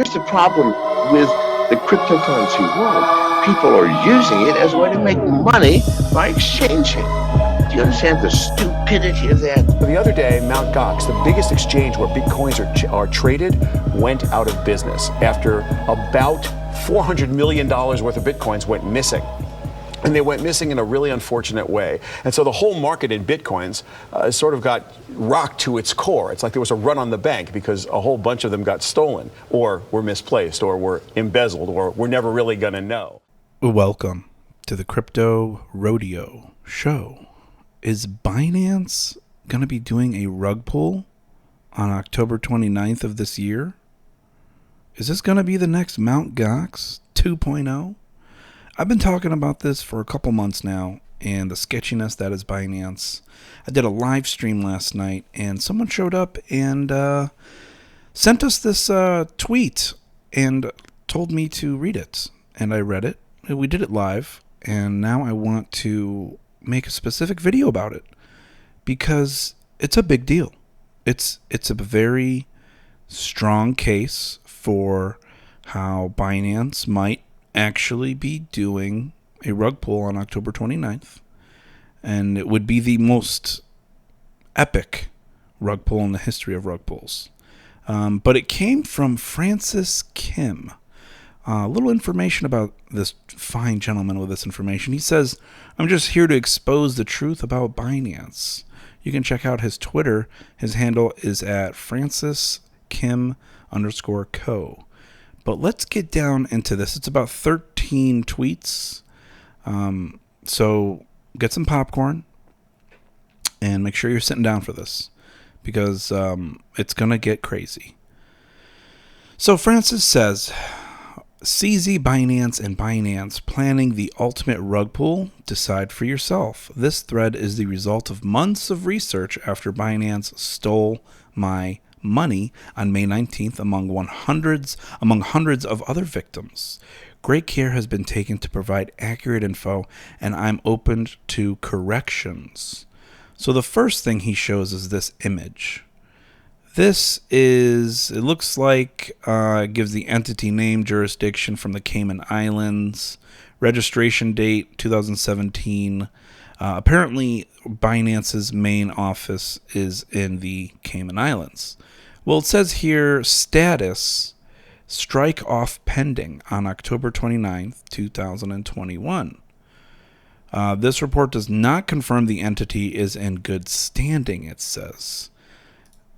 Here's the problem with the cryptocurrency world. People are using it as a way to make money by exchanging. Do you understand the stupidity of that? The other day, Mt. Gox, the biggest exchange where Bitcoins are traded, went out of business after about $400 million worth of Bitcoins went missing. And they went missing in a really unfortunate way. And so the whole market in Bitcoins sort of got rocked to its core. It's like there was a run on the bank because a whole bunch of them got stolen or were misplaced or were embezzled or we're never really going to know. Welcome to the Crypto Rodeo Show. Is Binance going to be doing a rug pull on October 29th of this year? Is this going to be the next Mt. Gox 2.0? I've been talking about this for a couple months now and the sketchiness that is Binance. I did a live stream last night and someone showed up and sent us this tweet and told me to read it. And I read it. We did it live. And now I want to make a specific video about it because it's a big deal. It's a very strong case for how Binance might actually be doing a rug pull on October 29th, and it would be the most epic rug pull in the history of rug pulls. But it came from Francis Kim. A little information about this fine gentleman with this information. He says, "I'm just here to expose the truth about Binance." You can check out his Twitter. His handle is at FrancisKim_co. But let's get down into this. It's about 13 tweets. So get some popcorn and make sure you're sitting down for this because it's going to get crazy. So Francis says, CZ, Binance, and Binance planning the ultimate rug pull? Decide for yourself. This thread is the result of months of research after Binance stole my money on May 19th among hundreds of other victims. Great care has been taken to provide accurate info, and I'm open to corrections. So the first thing he shows is this image. It looks like it gives the entity name, jurisdiction from the Cayman Islands, registration date 2017. Apparently, Binance's main office is in the Cayman Islands. Well, it says here, status, strike off pending on October 29th, 2021. This report does not confirm the entity is in good standing, it says.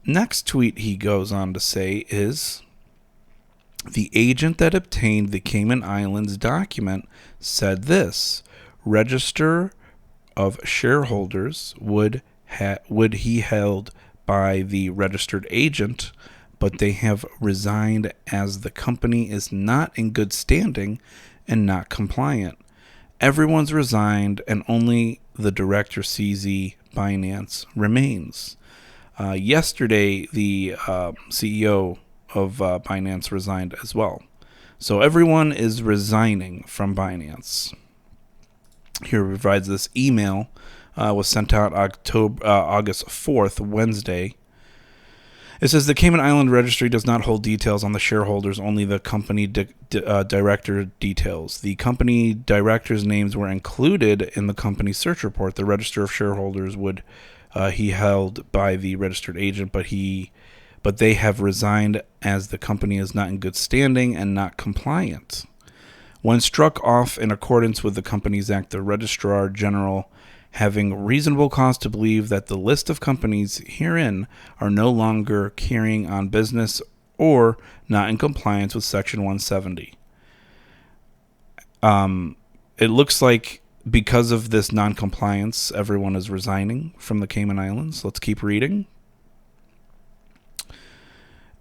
Next tweet he goes on to say is, the agent that obtained the Cayman Islands document said this, register of shareholders would he held by the registered agent, but they have resigned as the company is not in good standing and not compliant. Everyone's resigned and only the director CZ Binance remains. Yesterday, the CEO of Binance resigned as well. So everyone is resigning from Binance. Here provides this email. Was sent out August 4th, Wednesday. It says the Cayman Island Registry does not hold details on the shareholders, only the company director details. The company directors' names were included in the company search report. The register of shareholders he held by the registered agent, but they have resigned as the company is not in good standing and not compliant. When struck off in accordance with the Companies Act, the Registrar General, having reasonable cause to believe that the list of companies herein are no longer carrying on business or not in compliance with Section 170. It looks like because of this non-compliance, everyone is resigning from the Cayman Islands. Let's keep reading.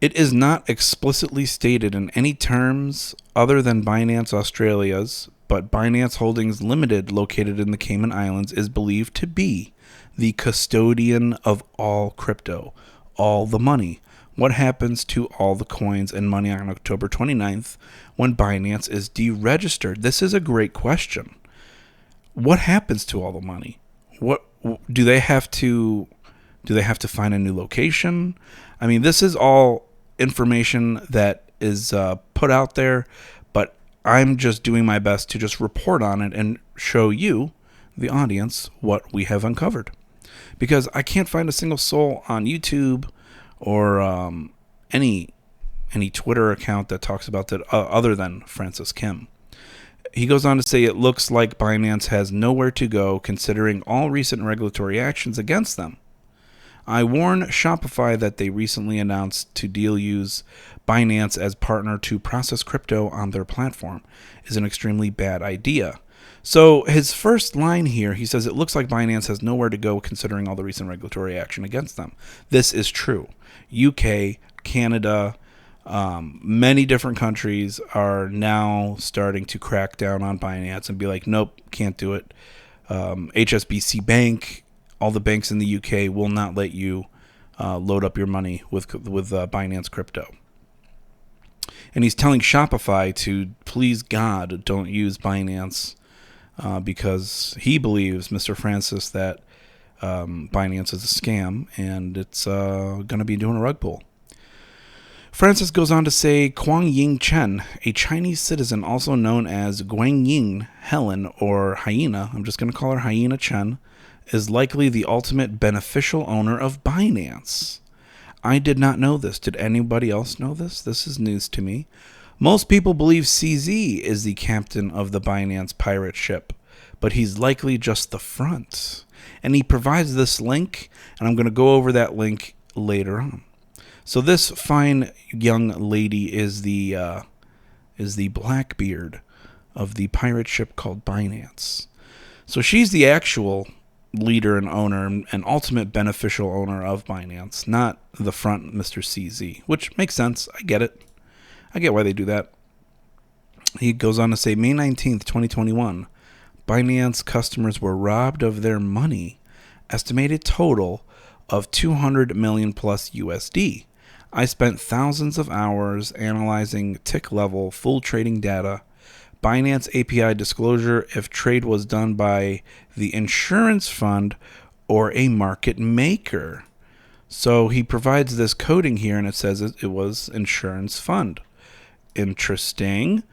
It is not explicitly stated in any terms other than Binance Australia's, but Binance Holdings Limited, located in the Cayman Islands, is believed to be the custodian of all crypto, all the money. What happens to all the coins and money on October 29th when Binance is deregistered? This is a great question. What happens to all the money? What do they have to find a new location? I mean, this is all information that is put out there, but I'm just doing my best to just report on it and show you, the audience, what we have uncovered. Because I can't find a single soul on YouTube or any Twitter account that talks about that other than Francis Kim. He goes on to say it looks like Binance has nowhere to go considering all recent regulatory actions against them. I warn Shopify that they recently announced to use Binance as partner to process crypto on their platform is an extremely bad idea. So his first line here, he says it looks like Binance has nowhere to go considering all the recent regulatory action against them. This is true. UK, Canada, many different countries are now starting to crack down on Binance and be like, nope, can't do it. HSBC Bank, all the banks in the UK will not let you load up your money with Binance crypto. And he's telling Shopify to, please God, don't use Binance because he believes, Mr. Francis, that Binance is a scam and it's going to be doing a rug pull. Francis goes on to say Guangying Chen, a Chinese citizen also known as Guangying Helen or Hyena, I'm just going to call her Hyena Chen, is likely the ultimate beneficial owner of Binance. I did not know this. Did anybody else know this? This is news to me. Most people believe CZ is the captain of the Binance pirate ship, but he's likely just the front. And he provides this link, and I'm going to go over that link later on. So this fine young lady is the Blackbeard of the pirate ship called Binance. So she's the actual leader and owner and ultimate beneficial owner of Binance, not the front Mr. CZ, which makes sense. I get it. I get why they do that. He goes on to say, May 19th, 2021, Binance customers were robbed of their money, estimated total of 200 million plus USD. I spent thousands of hours analyzing tick level full trading data, Binance API disclosure if trade was done by the insurance fund or a market maker. So he provides this coding here and it says it was insurance fund. Interesting.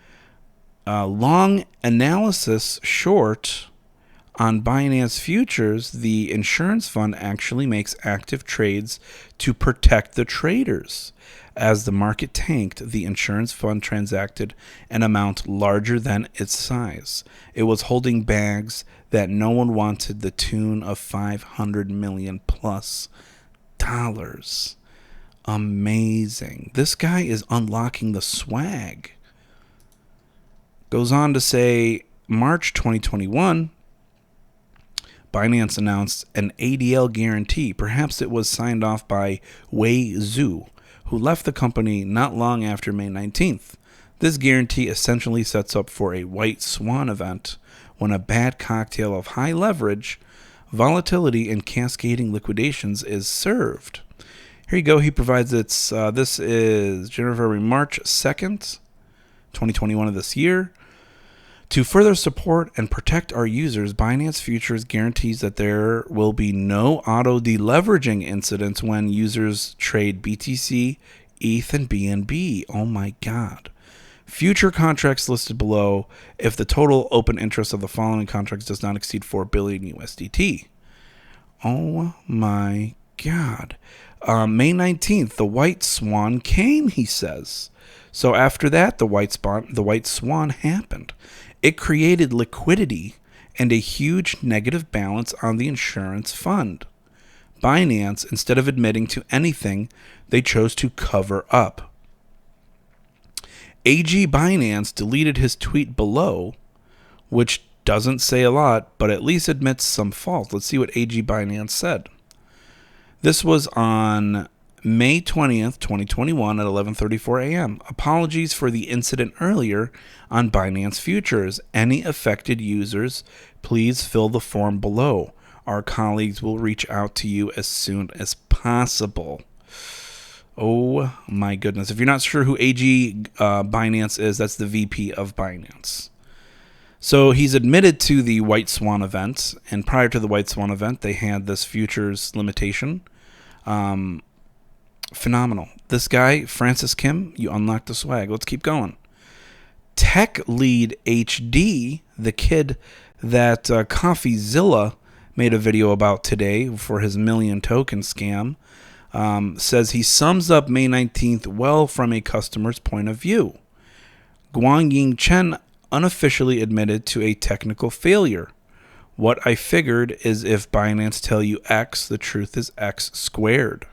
Long analysis short on Binance futures, the insurance fund actually makes active trades to protect the traders. As the market tanked, the insurance fund transacted an amount larger than its size. It was holding bags that no one wanted, the tune of $500 million plus dollars. Amazing. This guy is unlocking the swag. Goes on to say, March 2021, Binance announced an ADL guarantee. Perhaps it was signed off by Wei Zhu, who left the company not long after May 19th. This guarantee essentially sets up for a white swan event when a bad cocktail of high leverage, volatility, and cascading liquidations is served. Here you go. He provides its, this is March 2nd, 2021 of this year. To further support and protect our users, Binance Futures guarantees that there will be no auto-deleveraging incidents when users trade BTC, ETH, and BNB. Oh my God. Future contracts listed below if the total open interest of the following contracts does not exceed 4 billion USDT. Oh my God. May 19th, the white swan came, he says. So after that, the white swan happened. It created liquidity and a huge negative balance on the insurance fund. Binance, instead of admitting to anything, they chose to cover up. AG Binance deleted his tweet below, which doesn't say a lot, but at least admits some fault. Let's see what AG Binance said. This was on May 20th, 2021 at 11:34 a.m. Apologies for the incident earlier on Binance Futures. Any affected users, please fill the form below. Our colleagues will reach out to you as soon as possible. Oh my goodness. If you're not sure who AG Binance is, that's the VP of Binance. So he's admitted to the White Swan event, and prior to the White Swan event, they had this futures limitation. Phenomenal. this guy, Francis Kim, you unlocked the swag. Let's keep going. Tech Lead HD, the kid that CoffeeZilla made a video about today for his million token scam, says he sums up May 19th well from a customer's point of view. Guangying Chen unofficially admitted to a technical failure. What I figured is if Binance tell you X, the truth is X squared.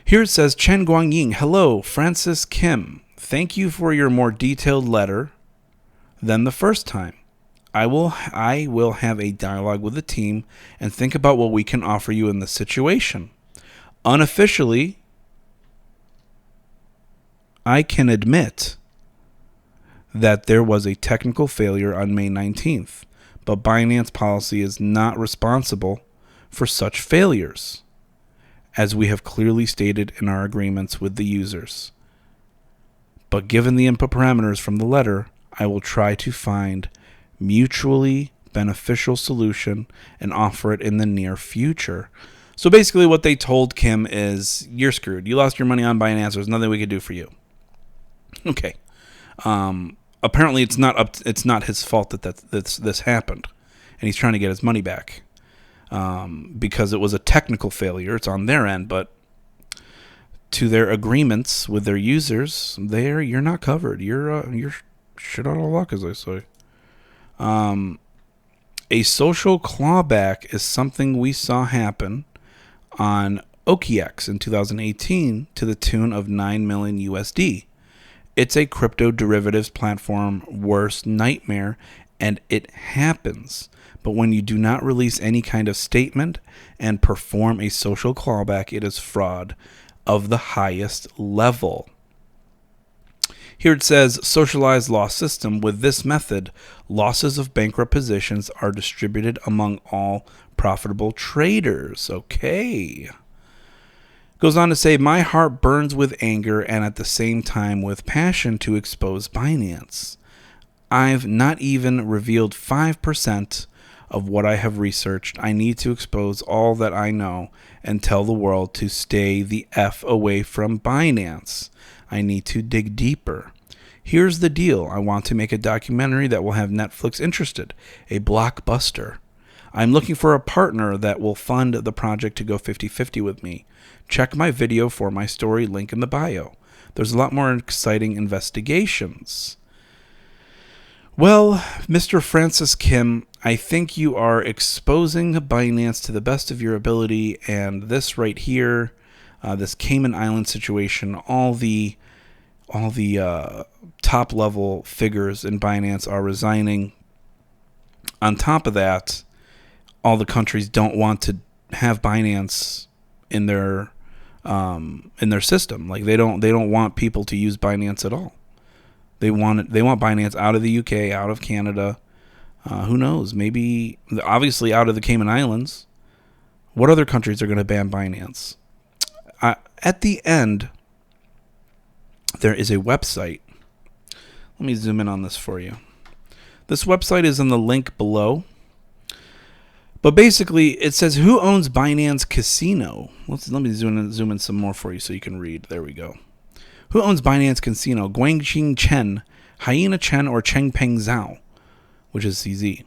Here it says, Chen Guangying, hello, Francis Kim. Thank you for your more detailed letter than the first time. I will have a dialogue with the team and think about what we can offer you in this situation. Unofficially, I can admit that there was a technical failure on May 19th, but Binance policy is not responsible for such failures, as we have clearly stated in our agreements with the users. But given the input parameters from the letter, I will try to find mutually beneficial solution and offer it in the near future. So basically what they told Kim is, you're screwed. You lost your money on Binance. There's nothing we could do for you. Okay. Apparently it's not his fault that this happened, and he's trying to get his money back because it was a technical failure. It's on their end, but to their agreements with their users, you're not covered. You're shit out of luck, as I say. A social clawback is something we saw happen on OKX in 2018 to the tune of 9 million USD. It's a crypto derivatives platform worst nightmare, and it happens. But when you do not release any kind of statement and perform a social clawback, it is fraud of the highest level. Here it says, socialized loss system. With this method, losses of bankrupt positions are distributed among all profitable traders. Okay. Goes on to say, my heart burns with anger and at the same time with passion to expose Binance. I've not even revealed 5% of what I have researched. I need to expose all that I know and tell the world to stay the F away from Binance. I need to dig deeper. Here's the deal. I want to make a documentary that will have Netflix interested, a blockbuster. I'm looking for a partner that will fund the project to go 50-50 with me. Check my video for my story, link in the bio. There's a lot more exciting investigations. Well, Mr. Francis Kim, I think you are exposing Binance to the best of your ability, and this right here, this Cayman Island situation, all the top level figures in Binance are resigning. On top of that, all the countries don't want to have Binance in their system. Like they don't want people to use Binance at all. They want Binance out of the UK, out of Canada. Who knows? Maybe, obviously, out of the Cayman Islands. What other countries are going to ban Binance? At the end, there is a website. Let me zoom in on this for you. This website is in the link below. But basically, it says, who owns Binance Casino? Let me zoom in some more for you so you can read. There we go. Who owns Binance Casino? Guangxing Chen, Hyena Chen, or Chengpeng Zhao, which is CZ.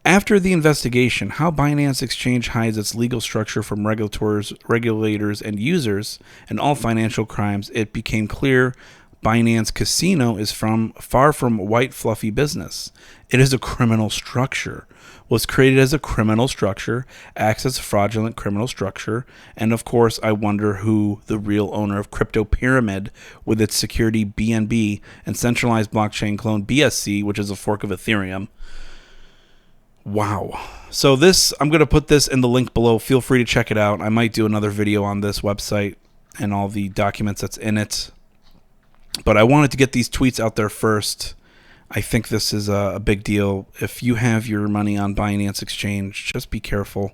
After the investigation, how Binance Exchange hides its legal structure from regulators and users and all financial crimes, it became clear Binance Casino is far from white fluffy business. It is a criminal structure. Was created as a criminal structure, acts as a fraudulent criminal structure, and of course I wonder who the real owner of Crypto Pyramid with its security BNB and centralized blockchain clone BSC, which is a fork of Ethereum. Wow. So I'm going to put this in the link below. Feel free to check it out. I might do another video on this website and all the documents that's in it. But I wanted to get these tweets out there first. I think this is a big deal. If you have your money on Binance Exchange, just be careful.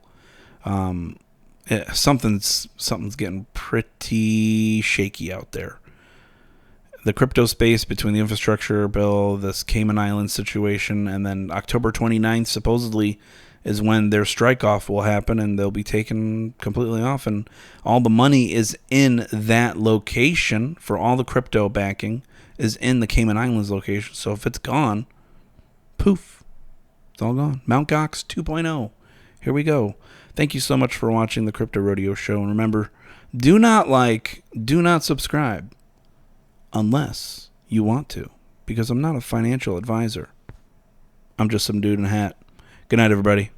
Something's getting pretty shaky out there. The crypto space, between the infrastructure bill, this Cayman Islands situation, and then October 29th, supposedly, is when their strike off will happen and they'll be taken completely off, and all the money is in that location for all the crypto backing is in the Cayman Islands location. So if it's gone, poof, it's all gone. Mt. Gox 2.0. Here we go. Thank you so much for watching the Crypto Rodeo Show. And remember, do not subscribe unless you want to, because I'm not a financial advisor. I'm just some dude in a hat. Good night, everybody.